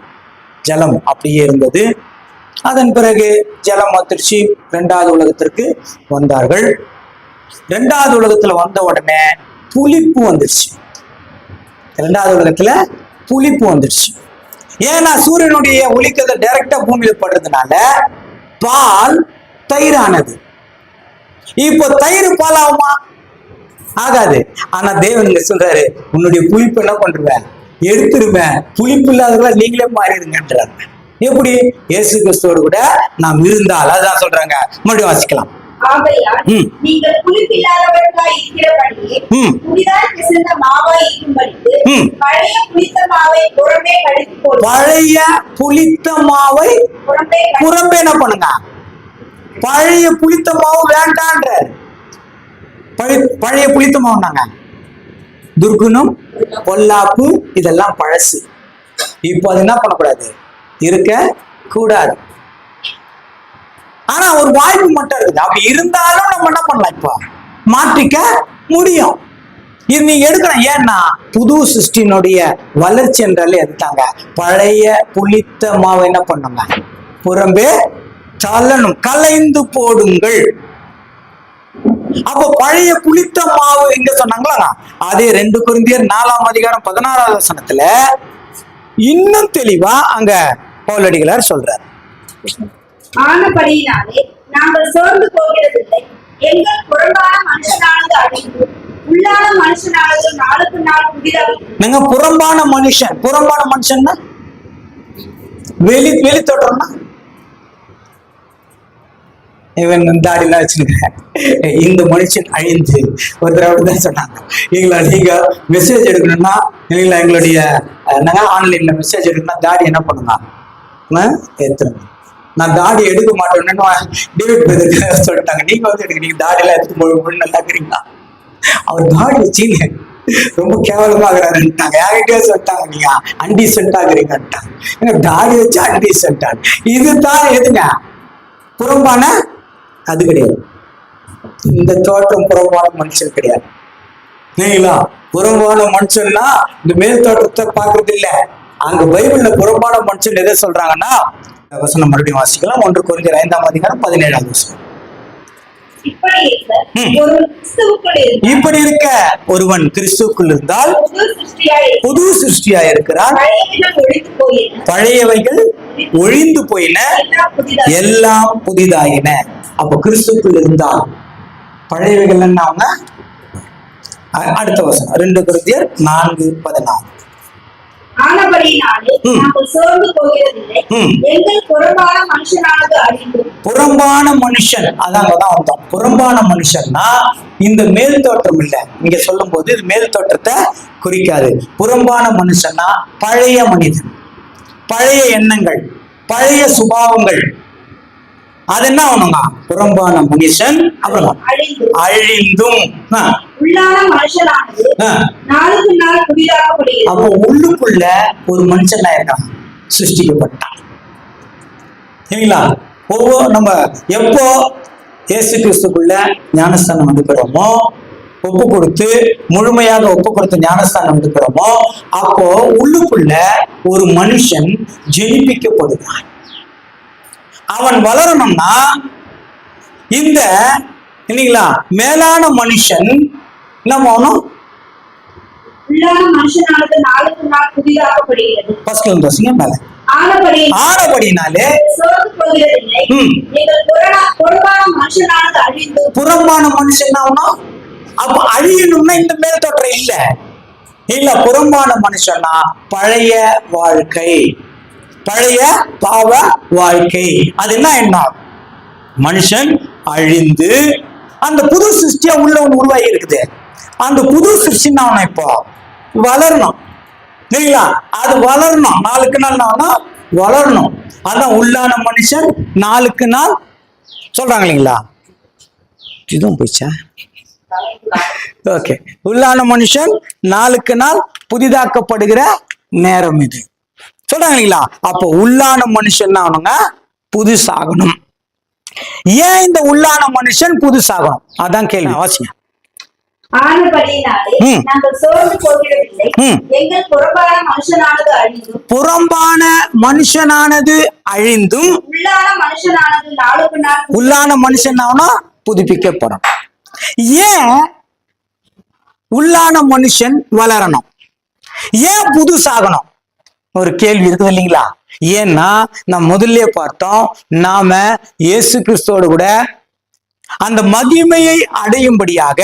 ஜலம் அப்படியே இருந்தது. அதன் பிறகு ஜலம் வந்துருச்சு. 2வது உலகத்திற்கு வந்தார்கள். 2வது உலகத்துல வந்த உடனே புளிப்பு வந்துருச்சு. 2வது உலகத்துல புளிப்பு வந்துருச்சு. ஏன்னா சூரியனுடைய ஒளிக்கதை டைரக்டா பூமியில படுறதுனால பால் தயிரானது. இப்போ தயிர் பால் ஆகுமா? ஆகாது. ஆனா தேவன் சொல்றாரு, உன்னுடைய புளிப்பு என்ன பண்றேன் எடுத்துருவேன், புளிப்பு இல்லாதவர்களா நீங்களே மாறிடுங்கன்றாங்க. எப்படி? இயேசு கிறிஸ்துவோடு கூட நாம் இருந்தால் அதான் சொல்றாங்க. மறுபடியும் வாசிக்கலாம். நீங்கள் புளிப்பில்லாதவர்களாய் இருக்கிறபடியே புதிதாய் பிசைந்த மாவாய் இருக்கும்படிக்கு பழைய புளித்த மாவை புறம்பே கடித்து போடுங்கள். பழைய புளித்த மாவை புறம்பே என்ன பண்ணுங்க? பழைய புளித்த மாவு வேண்டான்ற. பழைய புளித்த மாவுனாங்க துர்குணம், பொல்லாப்பு, இதெல்லாம் பழசு. இப்போ அது என்ன பண்ணக்கூடாது? இருக்க கூடாது. ஆனா ஒரு வாய்ப்பு மட்டும் இருக்குது. அப்படி இருந்தாலும் நம்ம என்ன பண்ணலாம்? இப்போ மாற்றிக்க முடியும். இது நீங்க எடுக்கணும். ஏன்னா புது சிருஷ்டினுடைய வளர்ச்சி என்றாலே எடுத்தாங்க. பழைய புளித்த மாவை என்ன பண்ணுங்க? புறம்பே தள்ளணும், கலைந்து போடுங்கள். அப்ப பழைய புளித்த மாவு எங்க சொன்னாங்களா? அதே 2 கொரிந்தியர் 4ஆம் அதிகாரம் 16வது வசனத்துல இன்னும் தெளிவா அங்க பவுலடிகளார் சொல்றார். ஆனபடியினாலே நாங்கள் சோர்ந்து போகிறதில்லை. எங்கள் புறம்பான மனுஷனானது அழிந்து உள்ளான மனுஷனானது நாளுக்கு நாள் புதிதாக. புறம்பான மனுஷன்னா வெளி தோற்றம்னா இவன் தாடிலாம் வச்சிருக்கேன். இந்த மனுஷன் அழிந்து ஒரு தடவை தான் சொன்னாங்க. நீங்க மெசேஜ் எடுக்கணும்னா எங்களுடைய ஆன்லைன்ல மெசேஜ் எடுக்கணும்னா தாடி என்ன பண்ணுங்க ஏத்துருங்க. நான் தாடி எடுக்க மாட்டேன்னு டேவிட் பிரதர் சொல்லிட்டாங்க. நீங்க எடுக்கிறீங்க தாடி எல்லாம் எடுத்து நல்லா இருக்கிறீங்களா? அவர் தாடி வச்சீங்க ரொம்ப கேவலமா ஆகுறாருன்ட்டாங்க. யார்கிட்டயே சொல்லிட்டாங்க நீங்க அன்டீசென்ட் ஆகுறீங்கன்ட்டாங்க. தாடி வச்சு அன்டீசென்ட் ஆகு. இதுதான் எதுங்க? புறம்பான அது கிடையாது. இந்த தோற்றம் புறம்பான மனுஷன் கிடையாது. இல்லைங்களா? புறம்பான மனுஷன்னா இந்த மேல் தோற்றத்தை பாக்குறது இல்ல. அங்க பைபிள்ல புறம்பான மனுஷன் எதை சொல்றாங்கன்னா வசனம் மறுபடியும் வாசிக்கலாம். 1 கொரிந்தியர் 5ஆம் அதிகாரம் 17வது வசனம். இப்படி இருக்க ஒருவன் கிறிஸ்துவுக்குள் இருந்தால் புது சிருஷ்டியா இருக்கிறான். பழையவைகள் ஒழிந்து போயின, எல்லாம் புதிதாயின. அப்ப கிறிஸ்துவுக்குள் இருந்தால் பழையவைகள் என்ன அவங்க? அடுத்த வசனம் 2 கொரிந்தியர் 4:16. ஆனபடியினாலே நாங்கள் சோர்ந்து போகிறதில்லை. எங்கள் புறம்பான மனுஷனானது அழிந்து. புறம்பான மனுஷன் அதாங்கதான் வந்தோம். புறம்பான மனுஷன்னா இந்த மேல் தோற்றம் இல்ல. இங்க சொல்லும் போது இது மேல் தோற்றத்தை குறிக்காது. புறம்பான மனுஷன்னா பழைய மனிதன், பழைய எண்ணங்கள், பழைய சுபாவங்கள். அது என்ன ஆகணுங்க? புறம்பான மனுஷன் அப்புறம் அழிந்தும் உள்ளான மனுஷனானது நாளுக்கு நாள் புதிதாக்கப்படுகிறது. அப்போ உள்ளுக்குள்ள ஒரு மனுஷன் இருக்கான், சிருஷ்டிக்கப்பட்டான். சரிங்களா? நம்ம எப்போ இயேசு கிறிஸ்துக்குள்ள ஞானஸ்தானம் வந்துக்கிறோமோ, ஒப்பு கொடுத்து முழுமையாக ஒப்பு கொடுத்து ஞானஸ்தானம் வந்துக்கிறோமோ, அப்போ உள்ளுக்குள்ள ஒரு மனுஷன் ஜெனிப்பிக்கப்படுகிறான். அவன் வளரணும்னா இந்த இல்லைங்களா மேலான மனுஷன் நம்ம உள்ளான மனுஷனானது நாளுக்கு நாள் புதிதாக்கப்படுகிறது. ஃபர்ஸ்ட்ல இருந்து வாசிங்க மேல. ஆனபடியினாலே சோர்ந்து போகிறதில்லை. நீங்கள் புறம்பான மனுஷனானது அழிந்து. புறம்பான மனுஷன் அப்ப அழியணும்னா இந்த மேல் தோற்றம் இல்ல இல்ல. புறம்பான மனுஷனா பழைய வாழ்க்கை, பழைய பாவ வாழ்க்கை. அது என்ன மனுஷன் அழிந்து அந்த புது சிருஷ்டியா உள்ள ஒண்ணு உருவாகி இருக்குது. அந்த புது சிருஷ்டி இப்போ வளரணும் இல்லைங்களா? அது வளரணும், நாளுக்கு நாள் வளரணும். அதான் உள்ளான மனுஷன் நாளுக்கு நாள் சொல்றாங்க இல்லைங்களா? இதுவும் போயிச்சா? ஓகே. உள்ளான மனுஷன் நாளுக்கு நாள் புதிதாக்கப்படுகிற நேரம் இது சொல்றாங்க இல்லைங்களா? அப்போ உள்ளான மனுஷன் புதுசாகணும். ஏன் இந்த உள்ளான மனுஷன் புதுசாகணும்? அதான் கேள்வி. அவசியம். ஆனபடியினாலே நாங்கள் சோர்ந்து போகிறதில்லை. எங்கள் புறம்பான மனுஷனானது அழிந்தும். புறம்பான மனுஷனானது அழிந்தும் உள்ளான மனுஷனானது நாளுக்கு நாள். உள்ளான மனுஷனானா புதுப்பிக்கப்படும். ஏன் உள்ளான மனுஷன் வளரணும்? ஏன் புதுசாகணும்? ஒரு கேள்வி இருக்குது இல்லைங்களா? ஏன்னா நம்ம முதல்ல பார்த்தோம், நாம இயேசு கிறிஸ்துவோடு கூட அந்த மகிமையை அடையும்படியாக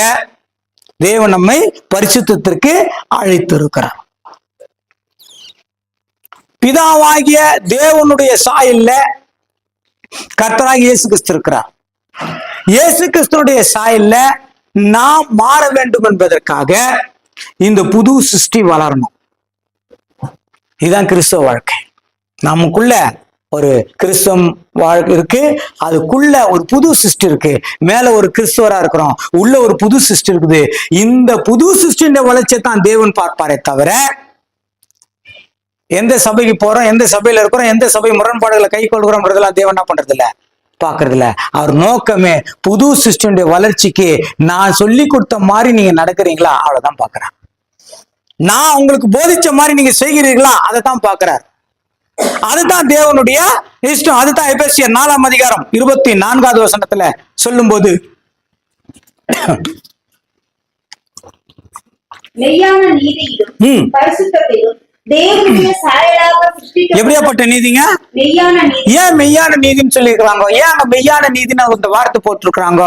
தேவன் நம்மை பரிசுத்தத்திற்கு அழைத்திருக்கிறார். பிதாவாகிய தேவனுடைய சாயல்ல கர்த்தராகிய இயேசு கிறிஸ்து இருக்கிறார். இயேசு கிறிஸ்துடைய சாயல்ல நாம் மாற வேண்டும் என்பதற்காக இந்த புது சிருஷ்டி வளரணும். இதுதான் கிறிஸ்தவ வாழ்க்கை. நமக்குள்ள ஒரு கிறிஸ்தவம் வாழ்க்கை இருக்கு, அதுக்குள்ள ஒரு புது சிருஷ்டி இருக்கு. மேல ஒரு கிறிஸ்தவரா இருக்கிறோம், உள்ள ஒரு புது சிருஷ்டி இருக்குது. இந்த புது சிருஷ்டியின் வளர்ச்சியை தான் தேவன் பார்ப்பாரே தவிர, எந்த சபைக்கு போறோம், எந்த சபையில இருக்கிறோம், எந்த சபை முரண்பாடுகளை கை கொள்கிறோம்ன்றதெல்லாம் தேவன் என்ன பண்றது இல்ல, பாக்குறது இல்ல. அவர் நோக்கமே புது சிருஷ்டியுடைய வளர்ச்சிக்கு நான் சொல்லி கொடுத்த மாதிரி நீங்க நடக்கிறீங்களா, அவ்வளவுதான் பாக்குறேன். நான் உங்களுக்கு போதிச்ச மாதிரி நீங்க செய்கிறீர்களா, அதை தான் பாக்குறார். அதுதான் தேவனுடைய இஷ்டம். அதுதான் எபேசியர் 4ஆம் அதிகாரம் 24வது வசனத்துல சொல்லும் போது, மெய்யான நீதியிலும் பரிசுத்தத்திலும் தேவனுடைய சாயலாக சிருஷ்டிக்கப்பட்ட. எப்படியாப்பட்ட நீதிங்க? மெய்யான நீதி. ஏன் மெய்யான நீதின்னு சொல்லியிருக்கிறாங்க? ஏன் அங்க மெய்யான நீதின்னு அந்த வார்த்தை போட்டிருக்கிறாங்க?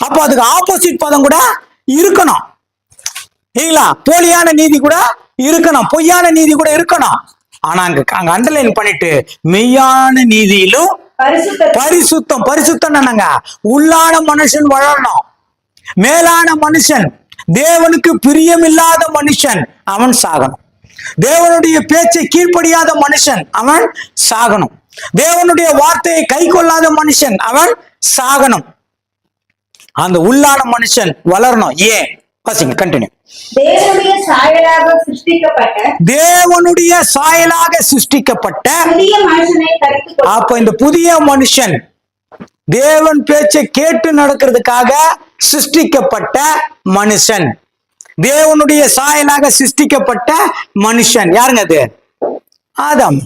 அப்போ அதுக்கு ஆப்போசிட் பதம் கூட இருக்கணும் இல்லைங்களா? போலியான நீதி கூட இருக்கணும், பொய்யான நீதி கூட இருக்கணும். ஆனா அங்க அண்டர்லைன் பண்ணிட்டு மெய்யான நீதியிலும் பரிசுத்தம். பரிசுத்தம் என்னங்க? உள்ளான மனுஷன் வளரணும். மேலான மனுஷன், தேவனுக்கு பிரியமில்லாத மனுஷன் அவன் சாகணும். தேவனுடைய பேச்சை கீழ்ப்படியாத மனுஷன் அவன் சாகணும். தேவனுடைய வார்த்தையை கை கொள்ளாத மனுஷன் அவன் சாகணும். அந்த உள்ளான மனுஷன் வளரணும். ஏன்? பசங்க கண்டினியூ. தேவனுடைய சாயலாக சிருஷ்டிக்கப்பட்ட புதிய மனுஷனை தரித்துக். அப்ப இந்த புதிய மனுஷன் தேவன் பேச்சை கேட்டு நடக்கிறதுக்காக சிருஷ்டிக்கப்பட்ட மனுஷன், தேவனுடைய சாயலாக சிருஷ்டிக்கப்பட்ட மனுஷன் யாருங்க? அது ஆதாம்.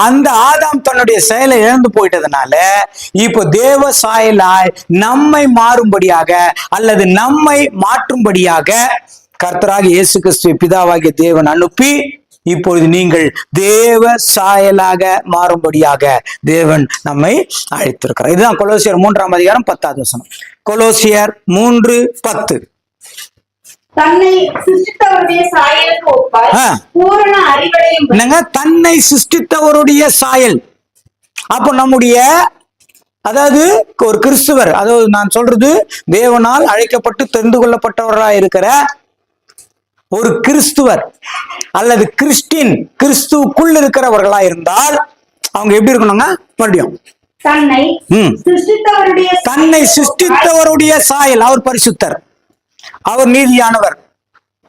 அந்த ஆதாம் தன்னுடைய செயலை இழந்து போயிட்டதுனால இப்போ தேவ சாயலாய் நம்மை மாறும்படியாக அல்லது நம்மை மாற்றும்படியாக கர்த்தராகிய இயேசு கிறிஸ்துவை பிதாவாகிய தேவன் அனுப்பி இப்பொழுது நீங்கள் தேவ சாயலாக மாறும்படியாக தேவன் நம்மை அழைத்திருக்கிறார். இதுதான் கொலோசியர் 3ஆம் அதிகாரம் 10வது வசனம். கொலோசியர் 3:10. தன்னை சிருஷ்டித்தவருடைய சாயலுக்கு ஒப்பாய் பூரண அறிவடையும். என்னங்க? தன்னை சிருஷ்டித்தவருடைய சாயல். அப்போ நம்முடைய, அதாவது ஒரு கிறிஸ்துவர், அதாவது நான் சொல்றது தேவனால் அழைக்கப்பட்டு தெரிந்து கொள்ளப்பட்டவராக இருக்கிற ஒரு கிறிஸ்துவர் அல்லது கிறிஸ்டின், கிறிஸ்துவுக்குள் இருக்கிறவர்களா இருந்தால் அவங்க எப்படி இருக்கணுங்க? மறுபடியும் தன்னை சிருஷ்டித்தவருடைய சாயல். அவர் பரிசுத்தர், அவர் நீதியானவர்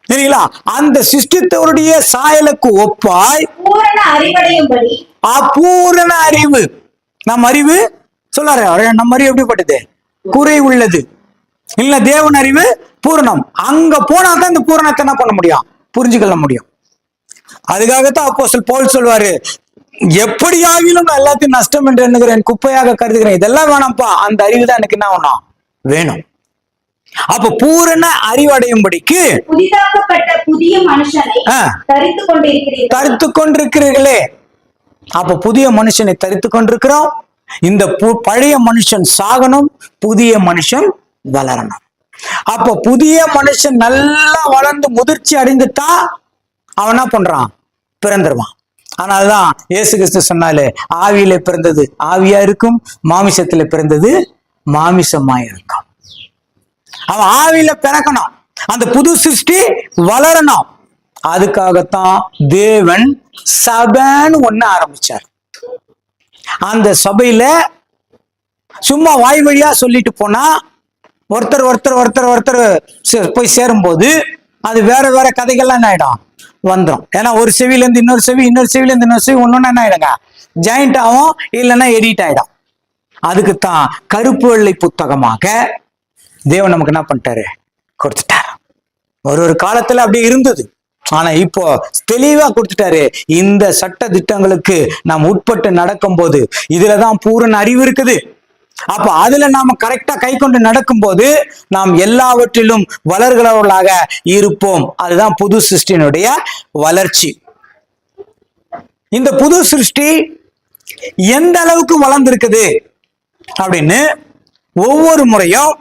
சரிங்களா? அந்த சிருஷ்டித்தவருடைய சாயலுக்கு ஒப்பாய் பூரண அறிவடையும்படி. பூரண அறிவு. நம் அறிவு சொல்லாரு, நம்ம அறிவு எப்படிப்பட்டது? குறை உள்ளது இல்ல. தேவன் அறிவு பூரணம். அங்க போனா தான் இந்த பூரணத்தை என்ன பண்ண முடியும்? புரிஞ்சுக்கொள்ள முடியும். அதுக்காகத்தான் அப்போஸ்தலன் பவுல் சொல்வாரு, எப்படியாகிலும் நான் எல்லாத்தையும் நஷ்டம் என்று எண்ணுகிறேன், குப்பையாக கருதுகிறேன், இதெல்லாம் வேணாம்ப்பா, அந்த அறிவு தான் எனக்கு என்ன வேணும்? அப்ப பூரண அறிவடையும்படிக்கு புதிதாக்கப்பட்ட புதிய மனுஷனை தரித்து கொண்டிருக்கிறீர்களே. அப்ப புதிய மனுஷனை தரித்து கொண்டிருக்கிறோம். இந்த பழைய மனுஷன் சாகணும், புதிய மனுஷன் வளரணும். அப்ப புதிய மனுஷன் நல்லா வளர்ந்து முதிர்ச்சி அடைந்துட்டா அவன் என்ன பண்றான்? பிறந்துருவான். அதனாலதான் இயேசு கிறிஸ்து சொன்னாலே, ஆவியில பிறந்தது ஆவியா இருக்கும், மாமிசத்துல பிறந்தது மாமிசமா இருக்கும். அவன் ஆவியில பிறக்கணும், அந்த புது சிருஷ்டி வளரணும். அதுக்காகத்தான் தேவன் சபைன்னு ஒண்ணு ஆரம்பிச்சார். அந்த சபையில சும்மா வாய் வழியா சொல்லிட்டு போனா ஒருத்தர் ஒருத்தர் ஒருத்தர் ஒருத்தர் போய் சேரும்போது அது வேற வேற கதைகள்லாம் என்ன ஆயிடும்? வந்துடும். ஏன்னா ஒரு செவில இருந்து இன்னொரு செவி, இன்னொரு செவில இருந்து இன்னொரு செவி, ஒன்னொன்னு என்ன ஆயிடுங்க? ஜாயிண்ட் ஆகும், இல்லைன்னா எடிட் ஆயிடும். அதுக்குத்தான் கருப்பு வெள்ளை புத்தகமாக தேவன் நமக்கு என்ன பண்ணிட்டாரு? கொடுத்துட்டாரு. ஒரு காலத்துல அப்படி இருந்தது, ஆனா இப்போ தெளிவா கொடுத்துட்டாரு. இந்த சட்ட திட்டங்களுக்கு நாம் உட்பட்டு நடக்கும் போது இதுலதான் பூரண அறிவு இருக்குது. அப்ப அதுல நாம கரெக்டா கை கொண்டு நடக்கும் போது நாம் எல்லாவற்றிலும் வளர்கிறவர்களாக இருப்போம். அதுதான் புது சிருஷ்டியினுடைய வளர்ச்சி. இந்த புது சிருஷ்டி எந்த அளவுக்கு வளர்ந்திருக்குது அப்படின்னு ஒவ்வொரு முறையும்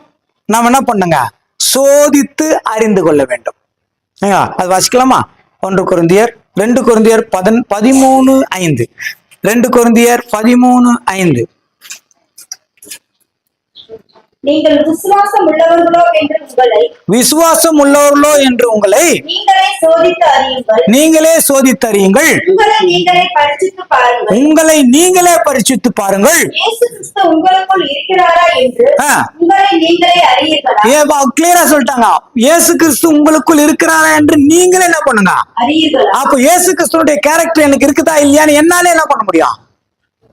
நாம் என்ன பண்ணுங்க? சோதித்து அறிந்து கொள்ள வேண்டும். அது வாசிக்கலாமா? 1 கொரிந்தியர் 2 கொரிந்தியர் 13:5. 2 கொரிந்தியர் 13:5. நீங்கள் விசுவாசம் உள்ளவர்களோ என்று உங்களை நீங்களே சோதித்து அறியுங்கள். உங்களை நீங்களே பரிசுத்து பாருங்கள். கிளியரா சொல்லிட்டாங்க. இயேசு கிறிஸ்து உங்களுக்குள் இருக்கிறாரா என்று நீங்களே என்ன பண்ணுங்க? அப்ப இயேசு கிறிஸ்துடைய கேரக்டர் எனக்கு இருக்குதா இல்லையான்னு என்னாலே என்ன பண்ண முடியும்?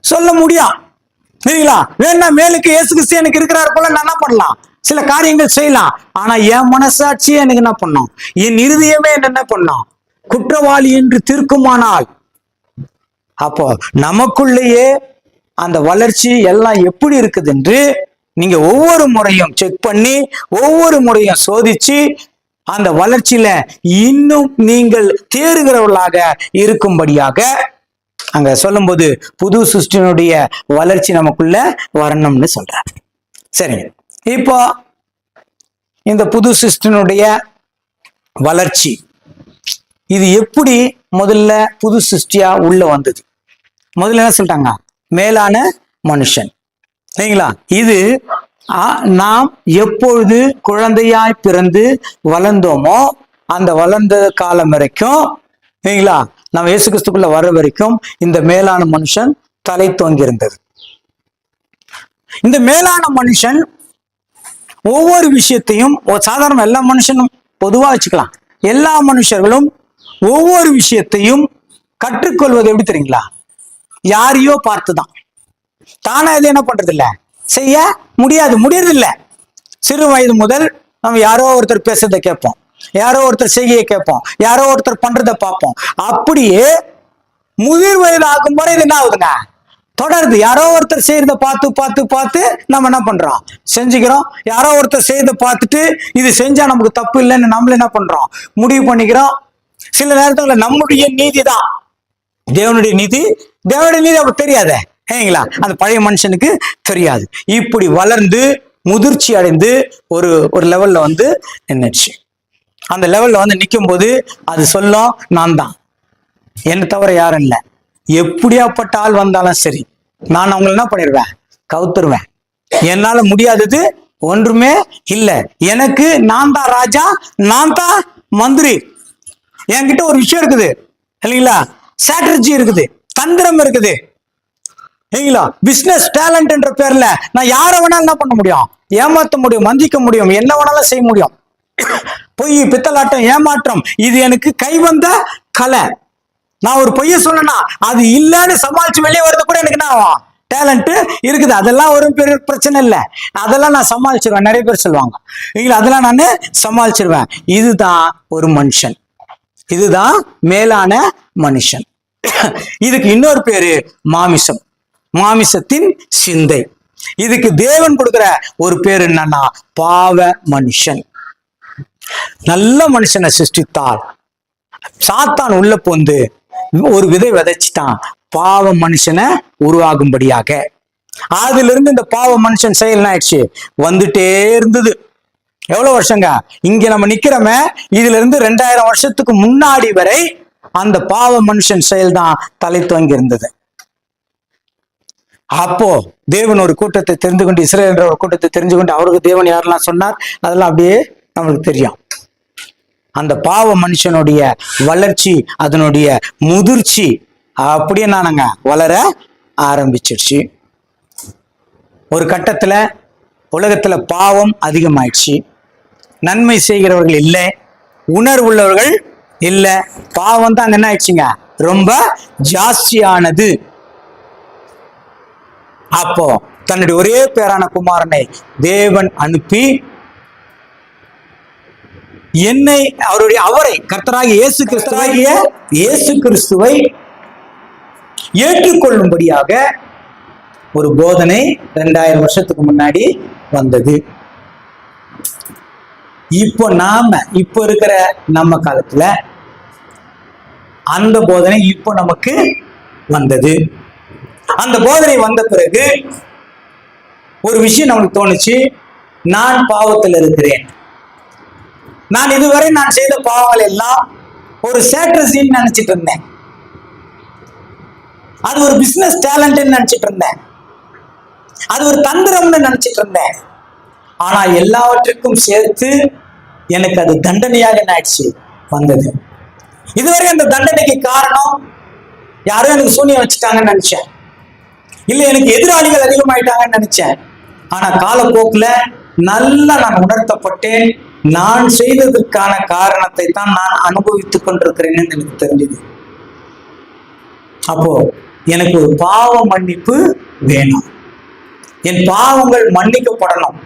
சொல்ல முடியும். சரிங்களா? வேணா மேலுக்கு இயேசு கிறிஸ்து எனக்கு இருக்கிறாரு போல நான் என்ன பண்ணலாம்? சில காரியங்கள் செய்யலாம். ஆனா என் மனசாட்சியே எனக்கு என்ன பண்ணும்? என் இருதயமே என்ன பண்ணும்? குற்றவாளி என்று தீர்க்குமானால் அப்போ நமக்குள்ளேயே அந்த வளர்ச்சி எல்லாம் எப்படி இருக்குது என்று நீங்க ஒவ்வொரு முறையும் செக் பண்ணி ஒவ்வொரு முறையும் சோதிச்சு அந்த வளர்ச்சியில இன்னும் நீங்கள் தேறுகிறவர்களாக இருக்கும்படியாக அங்க சொல்லும்போது புது சிருஷ்டியினுடைய வளர்ச்சி நமக்குள்ள வரணும்னு சொல்றார். சரிங்க, இப்போ இந்த புது சிருஷ்டியினுடைய வளர்ச்சி இது எப்படி முதல்ல புது சிருஷ்டியா உள்ள வந்தது? முதல்ல என்ன சொல்லிட்டாங்க? மேலான மனுஷன். சரிங்களா? இது நாம் எப்பொழுது குழந்தையாய் பிறந்து வளர்ந்தோமோ அந்த வளர்ந்த காலம் வரைக்கும், சரிங்களா, நம்ம இயேசு கிறிஸ்துக்குள்ள வர வரைக்கும் இந்த மேலான மனுஷன் தலை தோங்கி இருந்தது. இந்த மேலான மனுஷன் ஒவ்வொரு விஷயத்தையும் சாதாரண எல்லா மனுஷனும் பொதுவா வச்சுக்கலாம். எல்லா மனுஷர்களும் ஒவ்வொரு விஷயத்தையும் கற்றுக்கொள்வது எப்படி தெரியுங்களா? யாரையோ பார்த்துதான். தானா இது என்ன பண்றது இல்ல, செய்ய முடியறது இல்ல. சிறு வயது முதல் நம்ம யாரோ ஒருத்தர் பேசுறதை கேட்போம், யாரோ ஒருத்தர் செய்கையை கேட்போம், யாரோ ஒருத்தர் பண்றதை பார்ப்போம். அப்படியே முதிர் வயது ஆகும் வரை இது என்ன ஆகுதுங்க? தொடருது. யாரோ ஒருத்தர் செய்யறதை பார்த்து பார்த்து பார்த்து நம்ம என்ன பண்றோம்? செஞ்சுக்கிறோம். யாரோ ஒருத்தர் செய்யறதை பார்த்துட்டு இது செஞ்சா நமக்கு தப்பு இல்லைன்னு நம்மள என்ன பண்றோம்? முடிவு பண்ணிக்கிறோம். சில நேரத்துல நம்முடைய நீதி தான் தேவனுடைய நீதி அப்ப தெரியாதே. ஏங்களா? அந்த பழைய மனுஷனுக்கு தெரியாது. இப்படி வளர்ந்து முதிர்ச்சி அடைந்து ஒரு லெவல்ல வந்து நின்னுச்சு. அந்த லெவல்ல வந்து நிற்கும் போது அது சொல்லும், நான் தான், என்ன தவிர யாரும் இல்லை. எப்படியாப்பட்ட ஆள் வந்தாலும் சரி, நான் அவங்களை என்ன பண்ணிடுவேன்? கவுத்துருவேன். என்னால முடியாதது ஒன்றுமே இல்லை. எனக்கு நான் தான் ராஜா, நான் தான் மந்திரி. என்கிட்ட ஒரு விஷயம் இருக்குது இல்லைங்களா? ஸ்ட்ராட்டஜி இருக்குது, தந்திரம் இருக்குது இல்லைங்களா? பிசினஸ் டேலண்ட் என்ற பேர்ல நான் யாரை வேணாலும் என்ன பண்ண முடியும்? ஏமாற்ற முடியும், வஞ்சிக்க முடியும், என்ன வேணாலும் செய்ய முடியும். பொய், பித்தலாட்டம், ஏமாற்றம் இது எனக்கு கைவந்த கலை. நான் ஒரு பொய்ய சொன்னா அது இல்லைன்னு சமாளிச்சு வெளியே வரது கூட எனக்கு என்ன ஆகும்? டேலண்ட் இருக்குது. அதெல்லாம் ஒரு பெரிய பிரச்சனை இல்லை, அதெல்லாம் நான் சமாளிச்சிருவேன். நிறைய பேர் சொல்லுவாங்க இல்லைங்களா, அதெல்லாம் நான் சமாளிச்சிருவேன். இதுதான் ஒரு மனுஷன், இதுதான் மேலான மனுஷன். இதுக்கு இன்னொரு பேரு மாமிசம், மாமிசத்தின் சிந்தை. இதுக்கு தேவன் கொடுக்கிற ஒரு பேர் என்னன்னா பாவ மனுஷன். நல்ல மனுஷனை சிருஷ்டித்தால் சாத்தான் உள்ள போந்து ஒரு விதை விதைச்சிட்டான், பாவ மனுஷனை உருவாகும்படியாக. அதுல இருந்து இந்த பாவ மனுஷன் செயல் ஆயிடுச்சு, வந்துட்டே இருந்தது. எவ்வளவு வருஷங்க இங்க நம்ம நிக்கிறோமே, இதுல இருந்து 2000 வருஷத்துக்கு முன்னாடி வரை அந்த பாவ மனுஷன் செயல் தான் தலை துவங்கி இருந்தது. அப்போ தேவன் ஒரு கூட்டத்தை தெரிந்து கொண்டு, இஸ்ரேல் என்ற ஒரு கூட்டத்தை தெரிஞ்சு கொண்டு, அவருக்கு தேவன் யாரெல்லாம் சொன்னார் அதெல்லாம் அப்படியே நம்மளுக்கு தெரியும். அந்த பாவ மனுஷனுடைய வளர்ச்சி, அதனுடைய முதிர்ச்சி அப்படியே நானுங்க வளர ஆரம்பிச்சிருச்சு. ஒரு கட்டத்துல உலகத்துல பாவம் அதிகமாயிடுச்சு, நன்மை செய்கிறவர்கள் இல்லை, உணர்வுள்ளவர்கள் இல்லை, பாவம் தான் என்ன ஆயிடுச்சுங்க ரொம்ப ஜாஸ்தியானது. அப்போ தன்னுடைய ஒரே பேரான குமாரனை தேவன் அனுப்பி அவரை கர்த்தராகிய இயேசு கிறிஸ்துவை ஏற்றுக்கொள்ளும்படியாக ஒரு போதனை 2000 வருஷத்துக்கு முன்னாடி வந்தது. இப்போ இருக்கிற நம்ம காலத்துல அந்த போதனை இப்போ நமக்கு வந்தது. அந்த போதனை வந்த பிறகு ஒரு விஷயம் நமக்கு தோணுச்சு, நான் பாவத்தில் இருக்கிறேன், நான் இதுவரை நான் செய்த பாவங்கள் எல்லாம் ஒரு சேட்ரஸின்னு நினைச்சிட்டு இருந்தேன், அது ஒரு பிசினஸ் டேலண்ட் நினைச்சிட்டு இருந்தேன், அது ஒரு தந்திரம்னு நினைச்சிட்டு இருந்தேன். ஆனா எல்லாவற்றுக்கும் சேர்த்து எனக்கு அது தண்டனையாக ஆயிடுச்சு வந்தது. இதுவரை அந்த தண்டனைக்கு காரணம் யாரும் எனக்கு சூனியம் வச்சுட்டாங்கன்னு நினைச்சேன், இல்ல எனக்கு எதிராளிகள் அதிகமாயிட்டாங்கன்னு நினைச்சேன். ஆனா காலப்போக்குல நல்லா நான் உணர்த்தப்பட்டேன், நான் செய்ததற்கான காரணத்தை தான் நான் அனுபவித்துக் கொண்டிருக்கிறேன்னு எனக்கு தெரிஞ்சது. அப்போ எனக்கு ஒரு பாவ மன்னிப்பு வேணும், என் பாவங்கள் மன்னிக்கப்படணும்,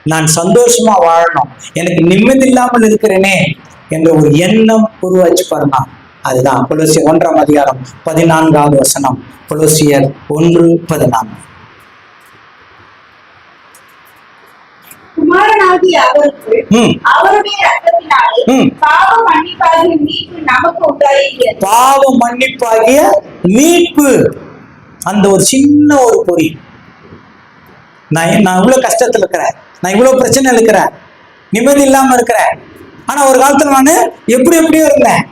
நான் சந்தோஷமா வாழணும், எனக்கு நிம்மதி இல்லாமல் இருக்கிறேனே என்ற ஒரு எண்ணம் உருவாச்சு பாருங்க. அதுதான் கொலோசியர் 1ஆம் அதிகாரம் 14வது வசனம். கொலோசியர் 1:14. குமாரனாகிய அவருக்கு அவருடைய இரத்தத்தினாலே பாவ மன்னிப்பாகிய மீட்பு நமக்கு உண்டாயிருக்கிறது. பாவ மன்னிப்பாகிய மீட்பு, அந்த ஒரு சின்ன ஒரு பொறி. நான் இவ்வளவு கஷ்டத்துல இருக்கிறேன், நான் இவ்வளவு பிரச்சனை இருக்கிறேன், நிம்மதி இல்லாம இருக்கிறேன். ஆனா ஒரு காலத்துல நான் எப்படியோ இருந்தேன்,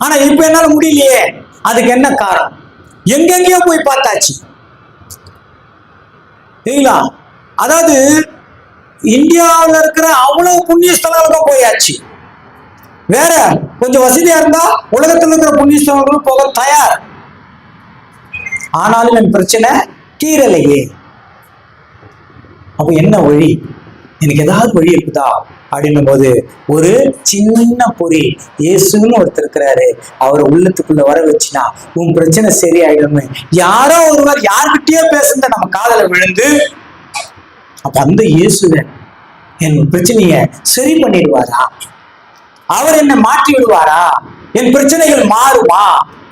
ஆனா இப்ப என்னால முடியலையே. அதுக்கு என்ன காரணம்? எங்கெங்கயோ போய் பார்த்தாச்சு இல்லைங்களா? அதாவது இந்தியாவில் இருக்கிற அவ்வளவு புண்ணிய ஸ்தலங்களுக்கும் போயாச்சு. வேற கொஞ்சம் வசதியா இருந்தா உலகத்தில் இருக்கிற புண்ணிய ஸ்தலங்களுக்கும் போக தயார். ஆனாலும் என் பிரச்சனை தீரலையே. அப்ப என்ன வழி? எனக்கு ஏதாவது வழி இருக்குதா அப்படின்னும் போது ஒரு சின்ன பொறி, இயேசுன்னு ஒருத்தர் இருக்கிறாரு, அவரை உள்ளத்துக்குள்ள வர வச்சுனா உன் பிரச்சனை சரியாயிடுமே. யாரோ ஒருவர் யார்கிட்டயோ பேசுறத நம்ம காதல விழுந்து, அப்ப அந்த இயேசுவன் என் பிரச்சனைய சரி பண்ணிடுவாரா, அவர் என்னை மாற்றி விடுவாரா, என் பிரச்சனைகள் மாறுமா,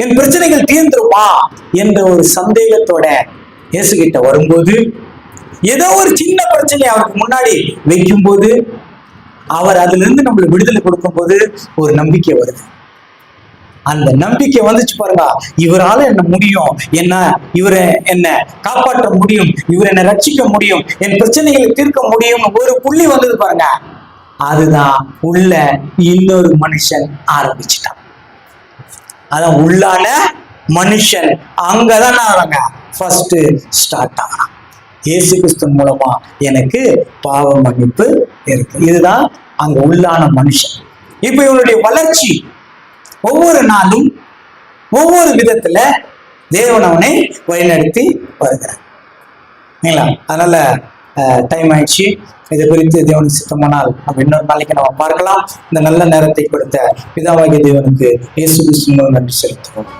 என் பிரச்சனைகள் தீர்ந்துருமா என்ற ஒரு சந்தேகத்தோட இயேசு கிட்ட வரும்போது, ஏதோ ஒரு சின்ன பிரச்சனையை அவருக்கு முன்னாடி வைக்கும் போது, அவர் அதுல இருந்து நம்மளுக்கு விடுதலை கொடுக்கும் போது ஒரு நம்பிக்கை வருது. அந்த நம்பிக்கை வந்துச்சு பாருங்க, இவரால என்ன முடியும், இவரை என்ன காப்பாற்ற முடியும், இவர் என்ன ரட்சிக்க முடியும், என் பிரச்சனைகளை தீர்க்க முடியும், ஒரு புள்ளி வந்தது பாருங்க. அதுதான் உள்ள இன்னொரு மனுஷன் ஆரம்பிச்சுட்டான். அதான் உள்ளான மனுஷன், அங்கதான் அவங்க ஃபர்ஸ்ட் ஸ்டார்ட் ஆகிறான். இயேசு கிறிஸ்து மூலமா எனக்கு பாவ மன்னிப்பு இருக்கு. இதுதான் அங்க உள்ளான மனுஷன். இப்ப இவனுடைய வளர்ச்சி ஒவ்வொரு நாளும் ஒவ்வொரு விதத்துல தேவன் அவனை வழிநடத்தி வருகிறார். அதனால டைம் ஆயிடுச்சு. இதை குறித்து தேவனுக்கு சித்தமானால் நம்ம இன்னொரு நாளைக்கு நம்ம பார்க்கலாம். இந்த நல்ல நேரத்தை கொடுத்த பிதாவாகிய தேவனுக்கு இயேசு கிறிஸ்து நன்றி செலுத்துவோம்.